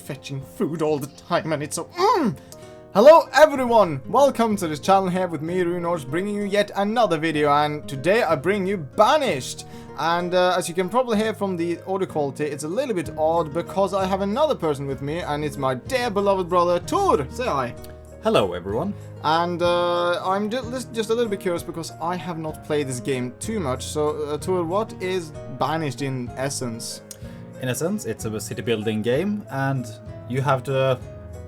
fetching food all the time, and it's so Hello everyone! Welcome to this channel here with me, Runors, bringing you yet another video, and today I bring you Banished. And as you can probably hear from the audio quality, it's a little bit odd because I have another person with me, and it's my dear beloved brother, Thor! Say hi! Hello everyone. And I'm just a little bit curious because I have not played this game too much, so Thor, what is Banished in essence? In essence, it's a city building game, and you have to,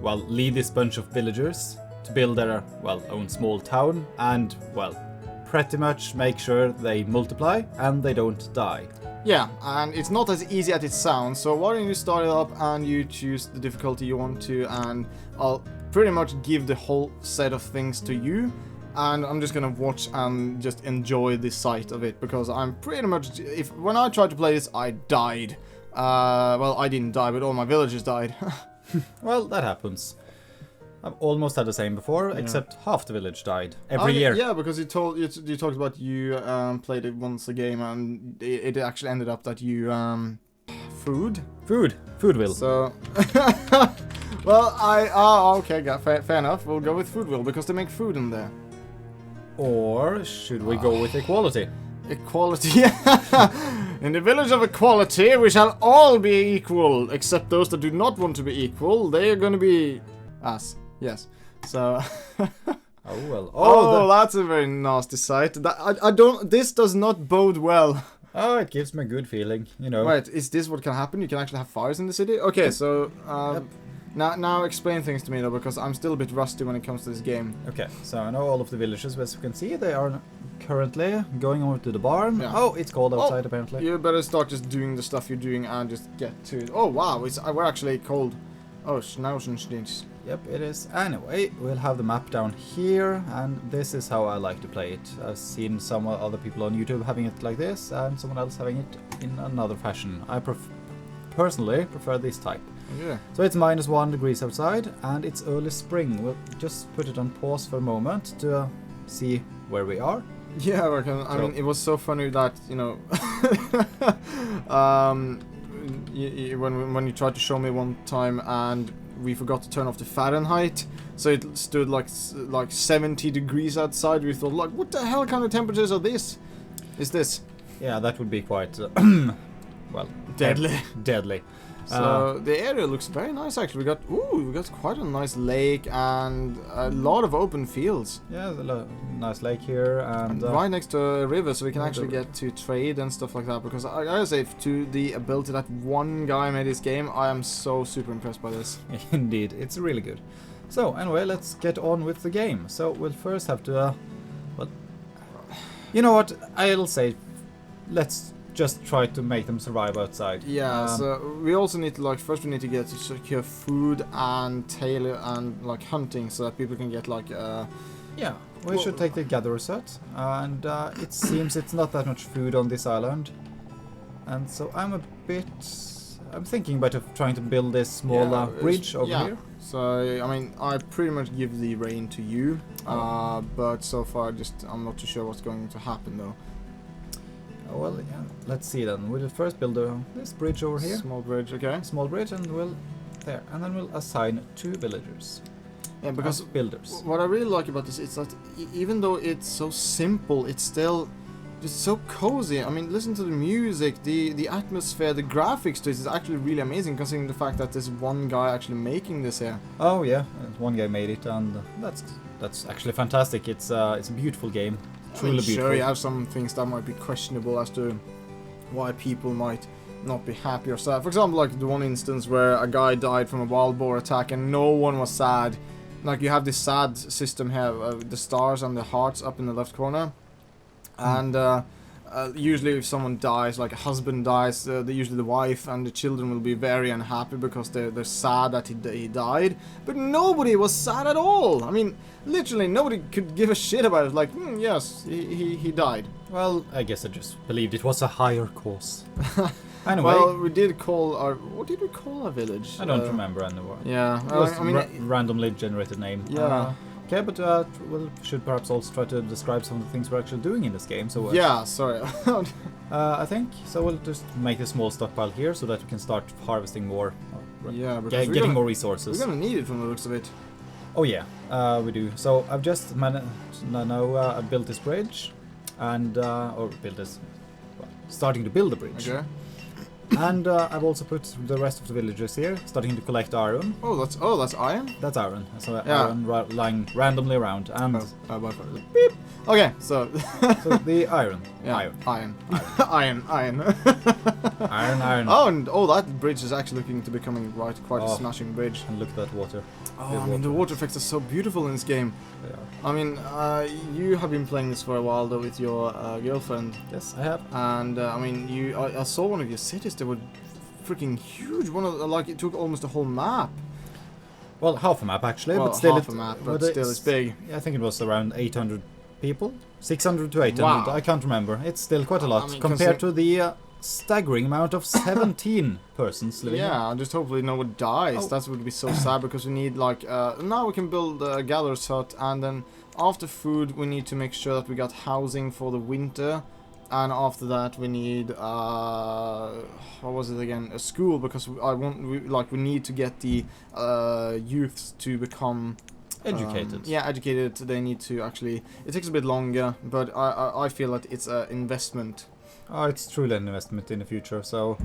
well, lead this bunch of villagers to build their, well, own small town, and, well, pretty much make sure they multiply and they don't die. Yeah, and it's not as easy as it sounds, so why don't you start it up and you choose the difficulty you want to, and I'll pretty much give the whole set of things to you, and I'm just gonna watch and just enjoy the sight of it, because I'm pretty much, when I tried to play this, I died. Well, I didn't die, but all my villagers died. Well, that happens. I've almost had the same before, except half the village died every year. Yeah, because you talked about you played it once a game, and it actually ended up that you food will. So well, okay, fair enough. We'll go with food will because they make food in there. Or should we go with equality? Equality. In the village of equality, we shall all be equal, except those that do not want to be equal. They are going to be us. Yes. So. Oh well. Oh, that's a very nasty sight. I don't. This does not bode well. Oh, it gives me a good feeling, you know. Wait, is this what can happen? You can actually have fires in the city? Okay, so Yep. now explain things to me though, because I'm still a bit rusty when it comes to this game. Okay, so I know all of the villagers, as you can see, they are currently going over to the barn. Yeah. Oh, it's cold outside apparently. You better start just doing the stuff you're doing and just get to it. Oh wow, we're actually cold. Oh, Schnauzenstins. Yep, it is. Anyway, we'll have the map down here, and this is how I like to play it. I've seen some other people on YouTube having it like this, and someone else having it in another fashion. I personally prefer this type. Yeah. So it's -1 degrees outside, and it's early spring. We'll just put it on pause for a moment to see where we are. Yeah, I mean, it was so funny that, you know, when you tried to show me one time and we forgot to turn off the Fahrenheit, so it stood like 70 degrees outside. We thought, like, what the hell kind of temperatures are this? Is this? Yeah, that would be quite, well, Deadly. Deadly. So the area looks very nice actually. We got quite a nice lake and a lot of open fields. Yeah, there's a nice lake here, and right next to a river, so we can actually get to trade and stuff like that. Because I gotta say, to the ability that one guy made this game, I am so super impressed by this. Indeed, it's really good. So anyway, let's get on with the game. So we'll first have to, well, you know what? I'll say, let's just try to make them survive outside. Yeah, so we also need to, like, first we need to get to secure food and tailor and like hunting, so that people can get like yeah, we should take the gatherer set, and it seems it's not that much food on this island, and so I'm thinking about trying to build this small bridge over here. So I mean, I pretty much give the reign to you, but so far I'm not too sure what's going to happen though. Oh, well, yeah. Let's see then. We'll first build this bridge over here. Small bridge, okay. Small bridge, and and then we'll assign 2 villagers. Yeah, because builders. What I really like about this is that even though it's so simple, it's still just so cozy. I mean, listen to the music, the atmosphere, the graphics to it is actually really amazing, considering the fact that there's one guy actually making this here. Oh yeah, one guy made it, and that's actually fantastic. It's a beautiful game. Truly beautiful. Sure, you have some things that might be questionable as to why people might not be happy or sad. For example, like the one instance where a guy died from a wild boar attack and no one was sad. Like, you have this sad system here, the stars and the hearts up in the left corner. And usually if someone dies, like a husband dies, usually the wife and the children will be very unhappy because they're sad that he died. But nobody was sad at all. I mean, literally nobody could give a shit about it. Like, yes, he died. Well, I guess I just believed it was a higher cause. Anyway. Well, we did call what did we call our village? I don't remember anymore. Yeah. It was I mean, randomly generated name. Yeah. Okay, but we should perhaps also try to describe some of the things we're actually doing in this game. So yeah, sorry. I think so. We'll just make a small stockpile here so that we can start harvesting more Yeah, because getting more resources. We're gonna need it from the looks of it. Oh yeah, we do. So I've just I've built this bridge, and or built this, well, starting to build the bridge. Okay. And I've also put the rest of the villagers here, starting to collect iron. Oh, that's iron. That's iron. So Yeah. iron lying randomly around, and By far. Beep. Okay, so so the iron. yeah, Iron. iron. Iron. Oh, and that bridge is actually looking to becoming quite a Oh. smashing bridge. And look at that water. Oh, I mean, the water effects are so beautiful in this game. They are. I mean, you have been playing this for a while though with your girlfriend, Yes, I have. and I mean, I saw one of your cities that were freaking huge. One of like it took almost a whole map. Well, half a map actually, Well, but still half a map, but still it's big. I think it was around 800 people, 600 to 800. Wow. I can't remember. It's still quite a lot I mean, compared to the staggering amount of 17 persons living here. Yeah, just hopefully no one dies. Oh. That would be so sad because we need like now we can build a galler's hut, and then after food we need to make sure that we got housing for the winter, and after that we need what was it again? A school, because we need to get the youths to become Educated. yeah, educated. They need to actually. It takes a bit longer, but I feel that it's an investment. Oh, it's truly an investment in the future, so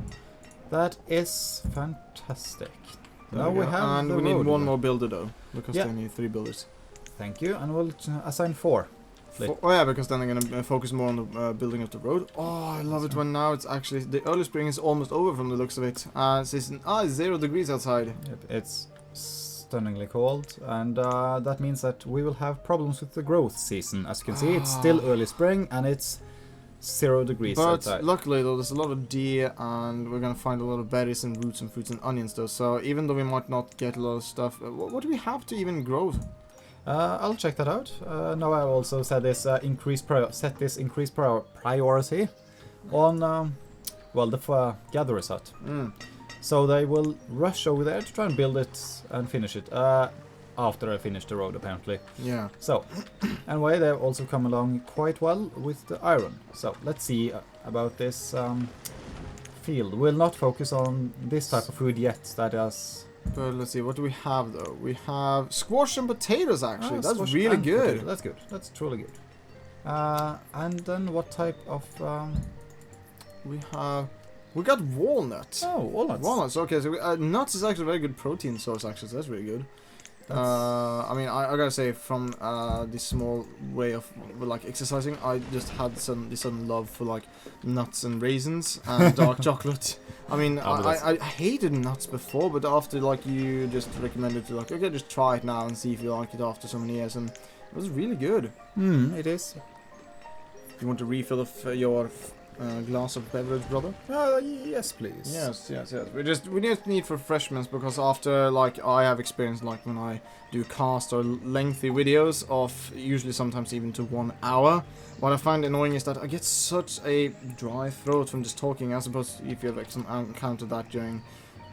that is fantastic. There Now we go. have and the we need road. one more builder though, because Yeah. they need 3 builders. Thank you, and we'll assign 4. Oh yeah, because then they're gonna focus more on the building of the road. Oh, I love it when now it's actually the early spring is almost over from the looks of it. It's 0 degrees outside. Yep, it's stunningly cold, and that means that we will have problems with the growth season. As you can see, it's still early spring, and it's 0 degrees But outside. luckily though, there's a lot of deer, and we're gonna find a lot of berries and roots and fruits and onions though. So even though we might not get a lot of stuff, what do we have to even grow? I'll check that out. Now I've also set this increased priority on well, the gatherer's hut. So they will rush over there to try and build it and finish it after I finish the road, apparently. Yeah. So, anyway, they've also come along quite well with the iron. So let's see about this field. We'll not focus on this type of food yet. That is. But let's see, what do we have though? We have squash and potatoes actually. Ah, That's squash really and good. potato. That's good. That's truly good. And then what type of? We got walnuts. Oh, walnuts. Walnuts. Okay, so nuts is actually a very good protein source. Actually, so that's really good. I mean, I gotta say, from this small way of like exercising, I just had this sudden love for like nuts and raisins and dark chocolate. I mean, I hated nuts before, but after like you just recommended to like, okay, just try it now and see if you like it after so many years, and it was really good. It is. You want to refill of your glass of beverage, brother? Yes, please. Yes. We just need refreshments, because after like I have experienced like when I do cast or lengthy videos of usually sometimes even to 1 hour, what I find annoying is that I get such a dry throat from just talking. I suppose if you have encountered that during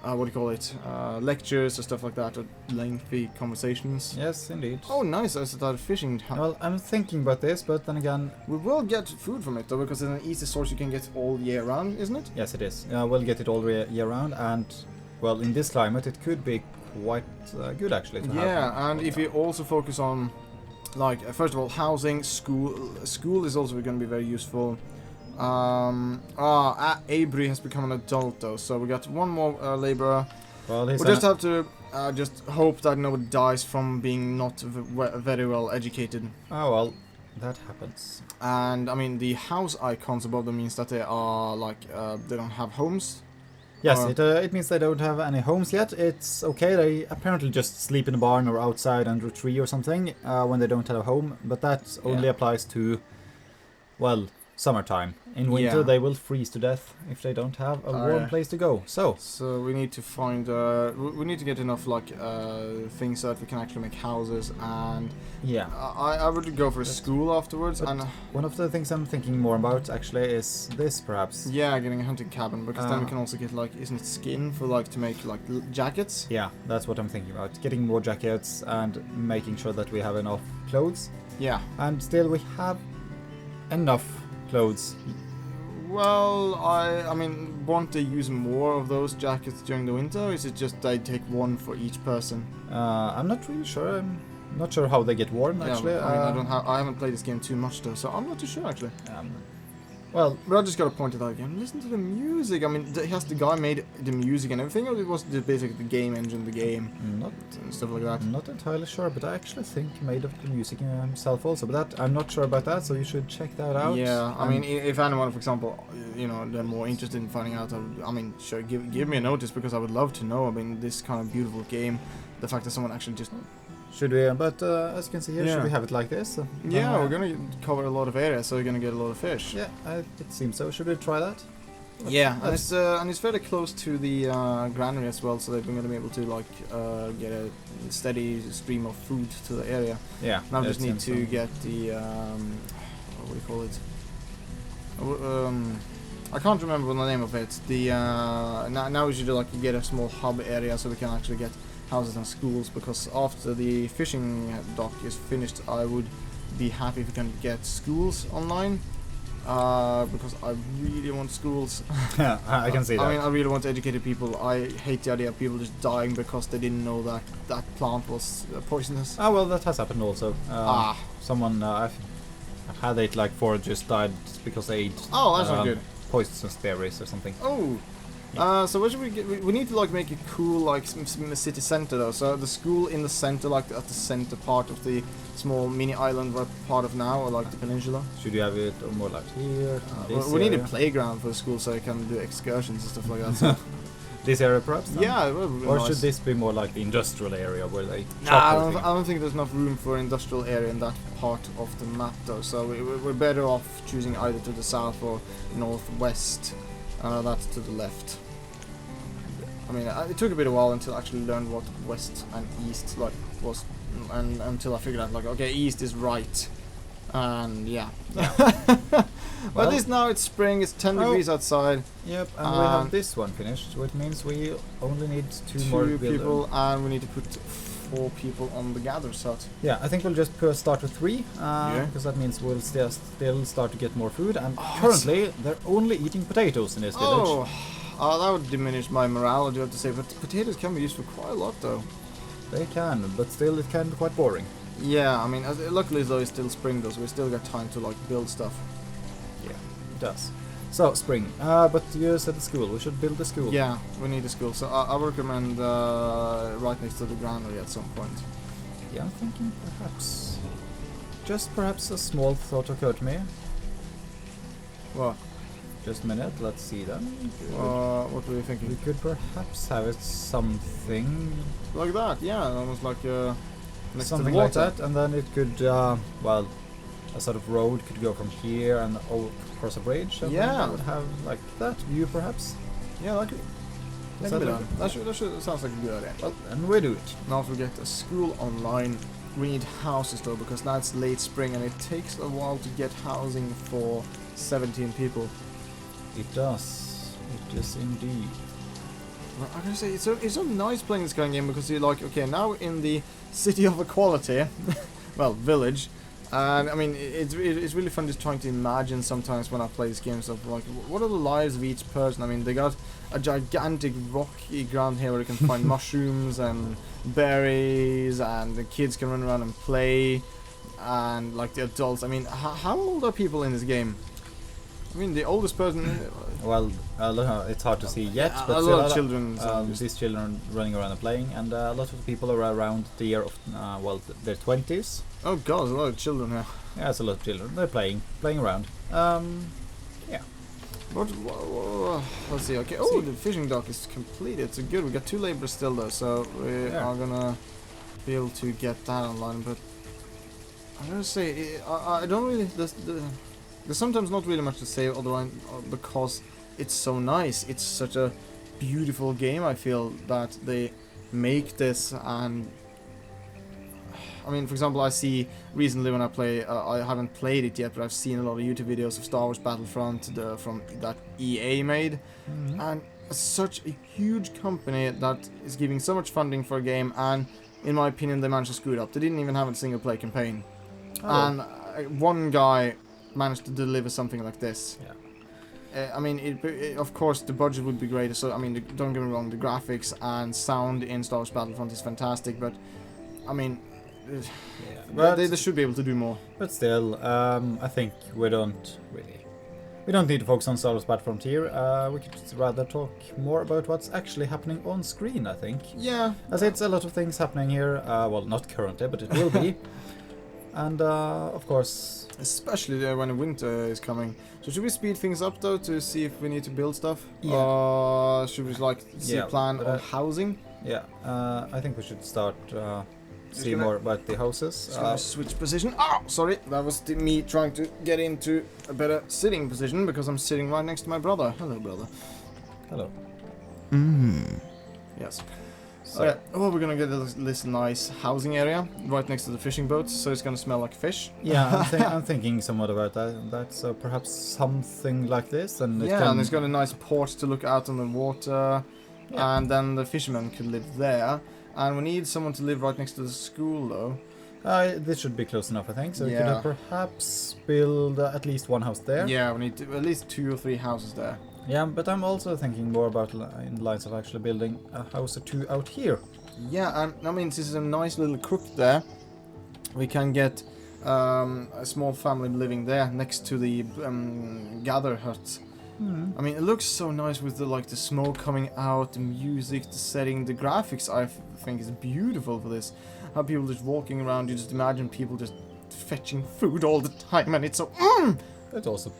what do you call it, lectures or stuff like that, or lengthy conversations. Yes, indeed. Oh, nice! I started fishing. Well, I'm thinking about this, but then again, We will get food from it though, because it's an easy source you can get all year round, isn't it? yes, it is. We'll get it all year round, and well, in this climate, it could be quite good actually. To have. Yeah, and if you also focus on, like, first of all, housing, school is also going to be very useful. Avery has become an adult though, so we got one more laborer. Well, We just have to just hope that nobody dies from being not very well educated. Oh well, that happens. And I mean, the house icons above them means that they are like they don't have homes. Yes, it means they don't have any homes yet. It's okay. They apparently just sleep in a barn or outside under a tree or something when they don't have a home. But that only applies to, well, summertime. In winter, Yeah. they will freeze to death if they don't have a warm place to go. So we need to find we need to get enough like things so that we can actually make houses, and yeah. I would go for a school afterwards. But And one of the things I'm thinking more about actually is this, perhaps. yeah, getting a hunting cabin, because then we can also get like, isn't it skin for like to make like jackets? Yeah, that's what I'm thinking about. Getting more jackets and making sure that we have enough clothes. Yeah. And still we have enough clothes. Well, I mean, won't they use more of those jackets during the winter, or is it just they take one for each person? I'm not really sure. I'm not sure how they get worn actually. I mean, I haven't played this game too much though, so I'm not too sure actually. Well, but I just gotta point it out again. Listen to the music. I mean, has the guy made the music and everything, or it was just basically the game engine, the game, not and stuff like that? Not entirely sure, but I actually think he made up the music himself also. But that I'm not sure about that, so you should check that out. Yeah, I mean, if anyone, for example, you know, they're more interested in finding out, I mean, sure, give me a notice because I would love to know. I mean, this kind of beautiful game, the fact that someone actually just. Should we? But as you can see here, Yeah. should we have it like this? Yeah, we're gonna cover a lot of area, so we're gonna get a lot of fish. Yeah, it seems so. Should we try that? Yeah, and it's fairly close to the granary as well, so that we're gonna be able to like get a steady stream of food to the area. Yeah. Now we it just need seems to so. get the what do you call it? I can't remember the name of it. The now we should like get a small hub area so we can actually get houses and schools, because after the fishing dock is finished, I would be happy if we can get schools online. Because I really want schools. Yeah, I can see that. I mean, I really want educated people. I hate the idea of people just dying because they didn't know that that plant was poisonous. Ah, well, that has happened also. Someone I've had it like 4 just died because they ate. Oh, that's not good. Poisonous berries or something. Oh. So what should we get? We need to like make a cool like city center though. So the school in the center, like at the center part of the small mini island we're part of now, or like the peninsula. Should you have it more like here? We need a playground for the school so I can do excursions and stuff like that. So. This area perhaps? Then? Yeah, it would be or nice. should this be more like the industrial area where they Nah, I don't think there's enough room for industrial area in that part of the map though. So we're better off choosing either to the south or northwest. That's to the left. I mean, it took a bit of a while until I actually learned what west and east like was, and until I figured out like, okay, east is right, and yeah. But at least now it's spring. It's 10 degrees outside. Yep, and we have this one finished, which means we only need two more people, and we need to put 4 people on the gatherer's hut. Yeah, I think we'll just start with 3, because that means we'll still start to get more food. And currently, they're only eating potatoes in this village. That would diminish my morale, I do have to say. But potatoes can be used for quite a lot, though. They can, but still, it can be quite boring. Yeah, I mean, luckily though it's still spring, though, so we still got time to like build stuff. Yeah, it does. So spring, but you said the school. We should build the school. Yeah, we need a school. So I recommend right next to the granary at some point. Yeah, I'm thinking perhaps a small thought occurred to me. What? Just a minute, let's see then. What were you thinking? We could perhaps have it something like that, yeah, almost like next something to the water. like that, and then it could, well, a sort of road could go from here and across a bridge. And then it would have like that view, perhaps. Yeah, that could be done. That sounds like a good idea. Well, and we do it. Now if we get a school online, we need houses though, because now it's late spring and it takes a while to get housing for 17 people. It does. It does indeed. Well, I'm gonna say it's so nice playing this kind of game because you're like, okay, now in the city of equality, well, village, and I mean it's really fun just trying to imagine sometimes when I play this game stuff like what are the lives of each person. I mean they got a gigantic rocky ground here where you can find mushrooms and berries, and the kids can run around and play, and like the adults. I mean, how old are people in this game? I mean, the oldest person. Well, it's hard to see yet, but a lot of children. These children running around and playing, and a lot of people are around the year of their 20s. Oh god, there's a lot of children here. Yeah, it's a lot of children. They're playing around. Yeah. Let's see. Okay. Oh, the fishing dock is completed. So good. We got 2 laborers still though, so we are gonna be able to get that online. But I'm gonna say I don't really. There's sometimes not really much to say otherwise because it's so nice. It's such a beautiful game. I feel that they make this, and I mean, for example, I see recently when I play, I haven't played it yet, but I've seen a lot of YouTube videos of Star Wars Battlefront from that EA made, and such a huge company that is giving so much funding for a game, and in my opinion, they managed to screw it up. They didn't even have a single player campaign, and one guy managed to deliver something like this. Yeah. I mean, of course, the budget would be greater. So, I mean, don't get me wrong, the graphics and sound in Star Wars Battlefront is fantastic, but I mean, but they should be able to do more. But still, I think we don't need to focus on Star Wars Battlefront here. We could rather talk more about what's actually happening on screen, I think. Yeah. As it's a lot of things happening here. Well, not currently, but it will be. And of course... Especially when the winter is coming. So should we speed things up though to see if we need to build stuff? Yeah. Should we like see a plan on housing? Yeah, I think we should start see more about the houses. Just gonna switch position. Oh, sorry, that was me trying to get into a better sitting position because I'm sitting right next to my brother. Hello, brother. Hello. Yes. So, Okay. Well, we're gonna get this nice housing area right next to the fishing boats, so it's gonna smell like fish. yeah, I'm thinking somewhat about that. So perhaps something like this, and and it's got a nice port to look out on the water, and then the fishermen could live there. And we need someone to live right next to the school, though. This should be close enough, I think. So we could perhaps build at least one house there. Yeah, we need at least 2 or 3 houses there. Yeah, but I'm also thinking more about in the lines of actually building a house or 2 out here. Yeah, and I mean, this is a nice little crook there. We can get a small family living there next to the gather huts. I mean, it looks so nice with the smoke coming out, the music, the setting, the graphics. I think is beautiful for this. How people just walking around. You just imagine people just fetching food all the time, and it's so. That's awesome.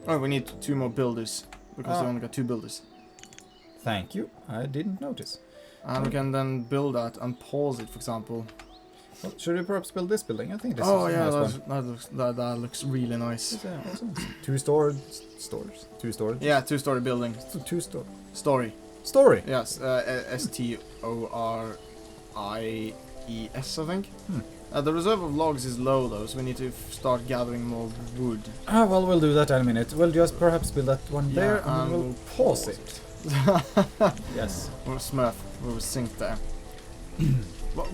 Oh, we need 2 more builders because we only got 2 builders. Thank you. I didn't notice. And we can then build that and pause it, for example. Well, should we perhaps build this building? I think this is Oh a yeah, nice one. that looks really nice. Yeah, awesome. 2 stores. 2 stories. Yeah, 2-story building. It's a 2-story. Story. Story. Yes, STORIES, I think. The reserve of logs is low though, so we need to start gathering more wood. Well, we'll do that in a minute. We'll just perhaps build that one there, and we'll pause it. Yes. Or Smurf, we were synced there.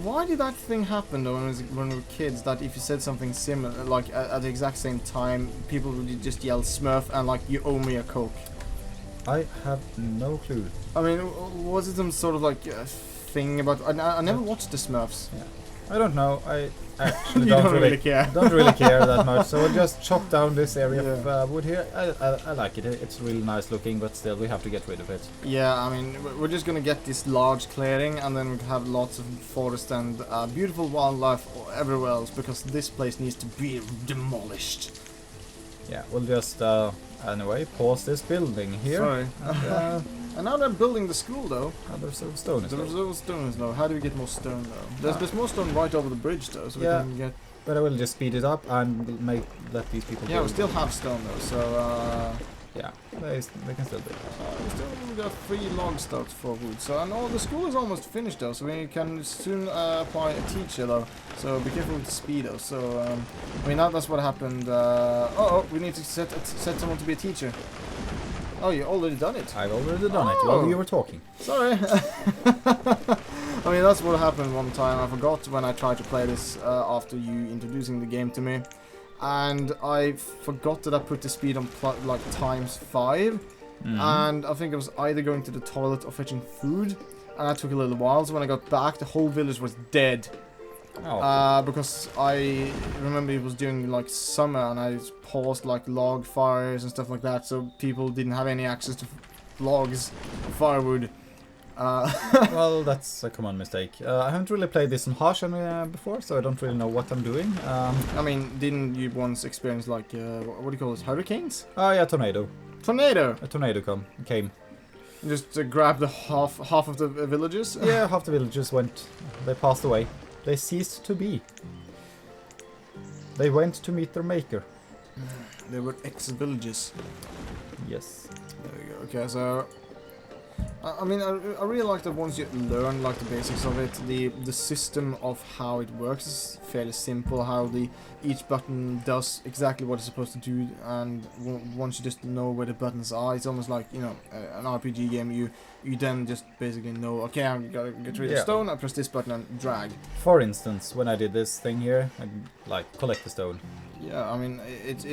Why did that thing happen though when we were kids, that if you said something similar, like at the exact same time, people would just yell Smurf and like, you owe me a Coke? I have no clue. I mean, was it some sort of like thing about... I never watched the Smurfs. Yeah. I don't know. I actually You don't really care. Don't really care that much. So we'll just chop down this area of wood here. I like it. It's really nice looking, but still we have to get rid of it. Yeah, I mean, we're just gonna get this large clearing, and then we have lots of forest and beautiful wildlife everywhere else, because this place needs to be demolished. Yeah, we'll just anyway pause this building here. Sorry. And now they're building the school though. There's some stone as well. There's stone though. How do we get more stone though? There's more stone right over the bridge though, so we can get... But I will just speed it up and let these people Yeah, we still have stone though, so yeah, they can still do it. we still got 3 log stocks for wood. So, and the school is almost finished though, so we can soon apply a teacher though. So be careful with the speed though. So I mean that's what happened. We need to set someone to be a teacher. Oh, you already done it? I've already done it while we were talking. Sorry. I mean, that's what happened one time. I forgot when I tried to play this after you introducing the game to me. And I forgot that I put the speed on like ×5. And I think I was either going to the toilet or fetching food. And that took a little while. So when I got back, the whole village was dead. Because I remember it was during like summer, and I paused like log fires and stuff like that, so people didn't have any access to logs, firewood. Well, that's a common mistake. I haven't really played this on harsh before, so I don't really know what I'm doing. I mean, didn't you once experience like what do you call it, hurricanes? Oh yeah, tornado. Tornado. A tornado came. Just grabbed the half of the villages. Yeah, half the villagers went. They passed away. They ceased to be. They went to meet their maker. They were ex-villages. Yes. There we go. Okay, so I mean, I really like that once you learn like the basics of it, the system of how it works is fairly simple. How each button does exactly what it's supposed to do, and once you just know where the buttons are, it's almost like, you know, an RPG game. You then just basically know, okay, I gotta get rid of stone. I press this button and drag. For instance, when I did this thing here, I like collect the stone. Yeah, I mean,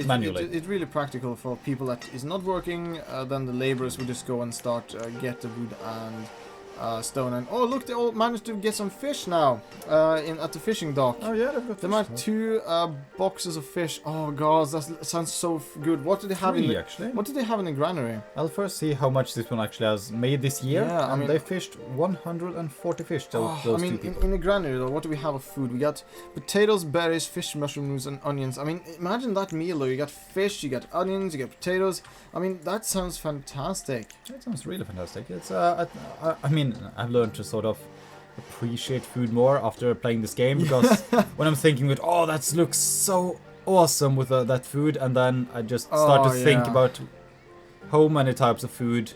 Manually. it's really practical for people that is not working. Then the laborers will just go and start get the wood and stone. And oh, look, they all managed to get some fish now at the fishing dock. Oh yeah, they've got They might 2 boxes of fish. Oh god, that sounds so good. What do they have in the, actually? what do they have in the granary? I'll first see how much this one actually has made this year. Yeah, I and mean, they fished 140 fish. Those I two mean, people. in the granary though, what do we have of food? We got potatoes, berries, fish, mushrooms, and onions. I mean, imagine that meal though. You got fish, you got onions, you got potatoes. I mean, that sounds fantastic. That sounds really fantastic. It's I mean, I've learned to sort of appreciate food more after playing this game, because when I'm thinking with, oh, that looks so awesome with that food, and then I just start to think about how many types of food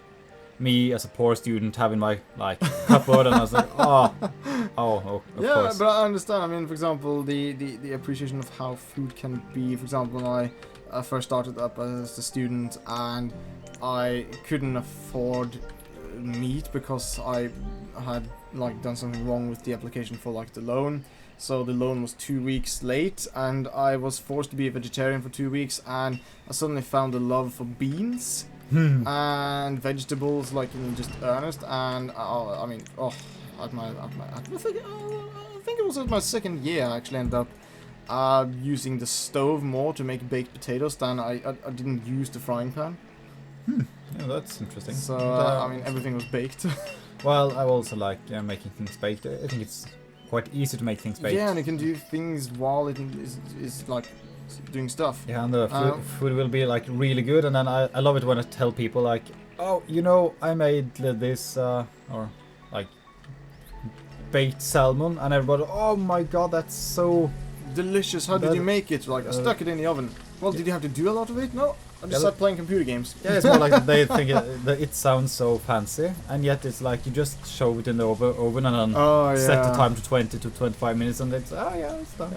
me as a poor student have in my cupboard, and I was like, oh, of course. But I understand. I mean, for example, the appreciation of how food can be. For example, when I first started up as a student, and I couldn't afford meat because I had done something wrong with the application for the loan. So the loan was 2 weeks late, and I was forced to be a vegetarian for 2 weeks, and I suddenly found a love for beans and vegetables in just earnest. And I mean, I think it was at my second year I actually ended up using the stove more to make baked potatoes than I didn't use the frying pan. Yeah, that's interesting. So I mean, everything was baked. Well, I also like making things baked. I think it's quite easy to make things baked. Yeah, and you can do things while it is doing stuff. Yeah, and the food will be really good. And then I love it when I tell people oh, you know, I made this or baked salmon, and everybody, oh my god, that's so delicious. How did you make it? I stuck it in the oven. Well, did you have to do a lot of it? No, I just started playing computer games. Yeah, it's more like they think it sounds so fancy, and yet it's you just shove it in the oven and then set the time to 20 to 25 minutes, and it's it's done.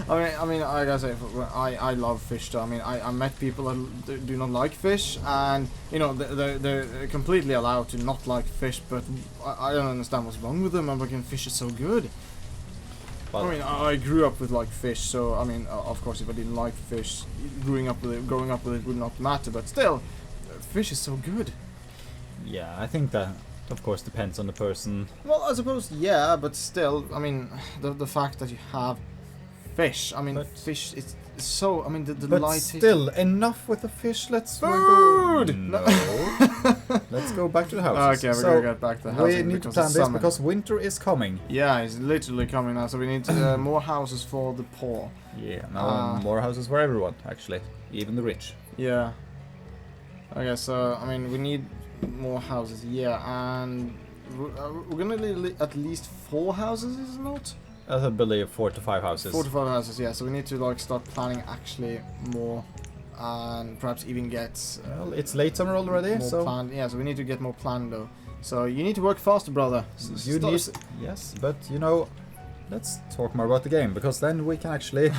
I mean, I gotta say, I love fish though. I mean, I met people that do not like fish, and you know they're completely allowed to not like fish, but I don't understand what's wrong with them. I'm like, fish is so good. Well, I mean, I grew up with fish, so I mean, of course, if I didn't like fish, growing up with it would not matter. But still, fish is so good. Yeah, I think that, of course, depends on the person. Well, I suppose, yeah, but still, I mean, the fact that you have fish, I mean, fish is so, I mean, the but light. Still, enough with the fish. Let's food. No. Let's go back to the house. Okay, we're gonna get back to the house. We need to plan this because winter is coming. Yeah, it's literally coming now, so we need more houses for the poor. Yeah, now more houses for everyone, actually, even the rich. Yeah. Okay, so I mean, we need more houses. Yeah, and we're gonna need at least 4 houses, is it not? I believe 4 to 5 houses. 4 to 5 houses, yeah. So we need to start planning actually more, and perhaps even get. Well, it's late summer already, so. Planned. Yeah, so we need to get more planned though. So you need to work faster, brother. Yes, but you know, let's talk more about the game, because then we can actually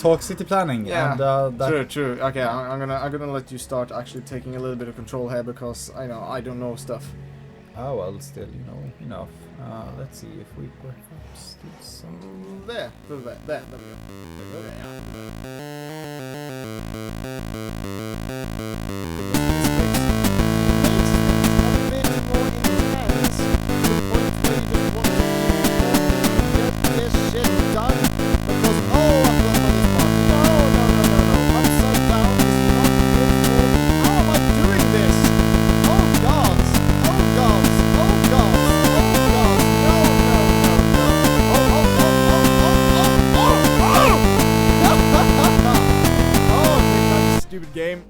talk city planning. Yeah, and, true. Okay, I'm gonna let you start actually taking a little bit of control here, because I don't know stuff. Oh well, still, you know, enough. Let's see if we perhaps do some. There. Game.